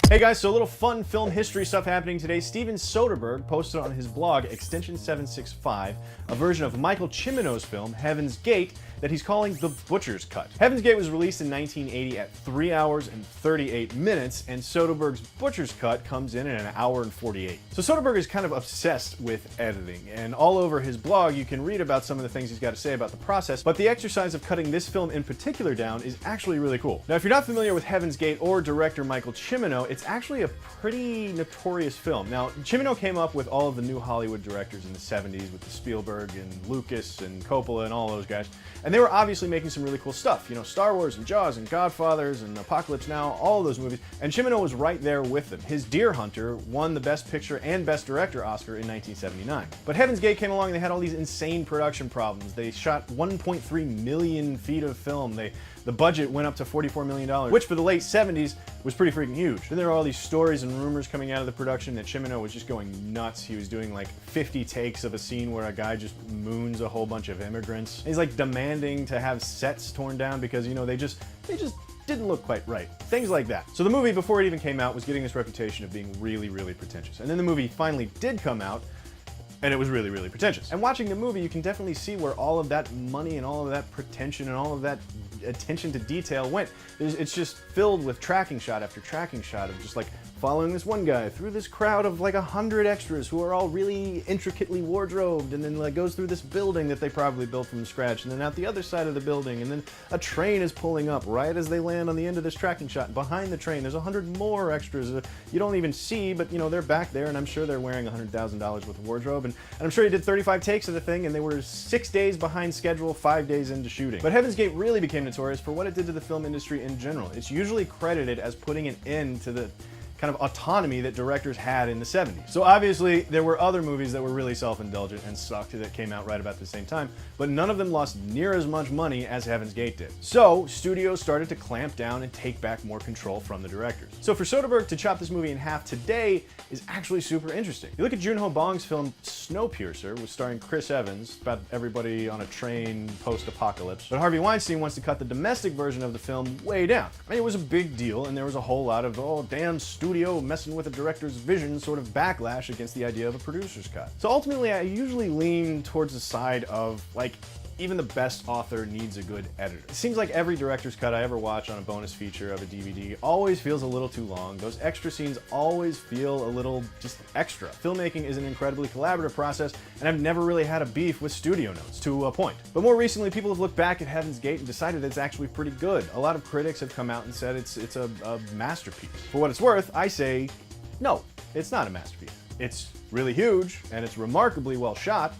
Hey guys, so a little fun film history stuff happening today. Steven Soderbergh posted on his blog, Extension 765, a version of Michael Cimino's film, Heaven's Gate, that he's calling The Butcher's Cut. Heaven's Gate was released in 1980 at 3 hours and 38 minutes, and Soderbergh's Butcher's Cut comes in at 1 hour and 48. So Soderbergh is kind of obsessed with editing, and all over his blog you can read about some of the things he's got to say about the process, but the exercise of cutting this film in particular down is actually really cool. Now, if you're not familiar with Heaven's Gate or director Michael Cimino, it's actually a pretty notorious film. Now, Cimino came up with all of the new Hollywood directors in the 70s with the Spielberg and Lucas and Coppola and all those guys, and they were obviously making some really cool stuff. You know, Star Wars and Jaws and Godfathers and Apocalypse Now, all of those movies, and Cimino was right there with them. His Deer Hunter won the Best Picture and Best Director Oscar in 1979. But Heaven's Gate came along and they had all these insane production problems. They shot 1.3 million feet of film. The budget went up to $44 million, which for the late 70s was pretty freaking huge. Then there were all these stories and rumors coming out of the production that Cimino was just going nuts. He was doing like 50 takes of a scene where a guy just moons a whole bunch of immigrants. He's like demanding to have sets torn down because, you know, they just didn't look quite right. Things like that. So the movie, before it even came out, was getting this reputation of being really, really pretentious. And then the movie finally did come out, and it was really, really pretentious. And watching the movie, you can definitely see where all of that money and all of that pretension and all of that attention to detail went. It's just filled with tracking shot after tracking shot of just like following this one guy through this crowd of like 100 extras who are all really intricately wardrobed, and then like goes through this building that they probably built from scratch, and then out the other side of the building, and then a train is pulling up right as they land on the end of this tracking shot. And behind the train, there's 100 more extras you don't even see, but you know, they're back there, and I'm sure they're wearing $100,000 worth of wardrobe, and I'm sure he did 35 takes of the thing, and they were 6 days behind schedule, 5 days into shooting. But Heaven's Gate really became notorious for what it did to the film industry in general. It's usually credited as putting an end to the kind of autonomy that directors had in the 70s. So obviously there were other movies that were really self-indulgent and sucked that came out right about the same time, but none of them lost near as much money as Heaven's Gate did. So studios started to clamp down and take back more control from the directors. So for Soderbergh to chop this movie in half today is actually super interesting. You look at Joon-ho Bong's film Snowpiercer, was starring Chris Evans, about everybody on a train post-apocalypse, but Harvey Weinstein wants to cut the domestic version of the film way down. I mean, it was a big deal, and there was a whole lot of, oh damn, studio messing with a director's vision sort of backlash against the idea of a producer's cut. So ultimately, I usually lean towards the side of, like, even the best author needs a good editor. It seems like every director's cut I ever watch on a bonus feature of a DVD always feels a little too long. Those extra scenes always feel a little just extra. Filmmaking is an incredibly collaborative process, and I've never really had a beef with studio notes, to a point. But more recently, people have looked back at Heaven's Gate and decided that it's actually pretty good. A lot of critics have come out and said it's a masterpiece. For what it's worth, I say, no, it's not a masterpiece. It's really huge, and it's remarkably well shot,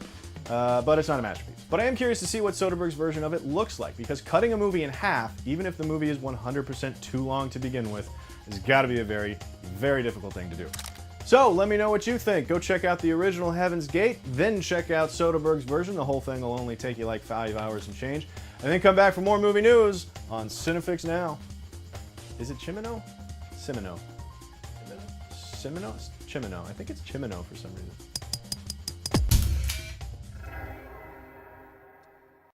but it's not a masterpiece. But I am curious to see what Soderbergh's version of it looks like, because cutting a movie in half, even if the movie is 100% too long to begin with, has got to be a very, very difficult thing to do. So let me know what you think. Go check out the original Heaven's Gate, then check out Soderbergh's version. The whole thing will only take you like 5 hours and change. And then come back for more movie news on CineFix Now. Is it Cimino? Cimino. Cimino? Cimino? I think it's Cimino for some reason.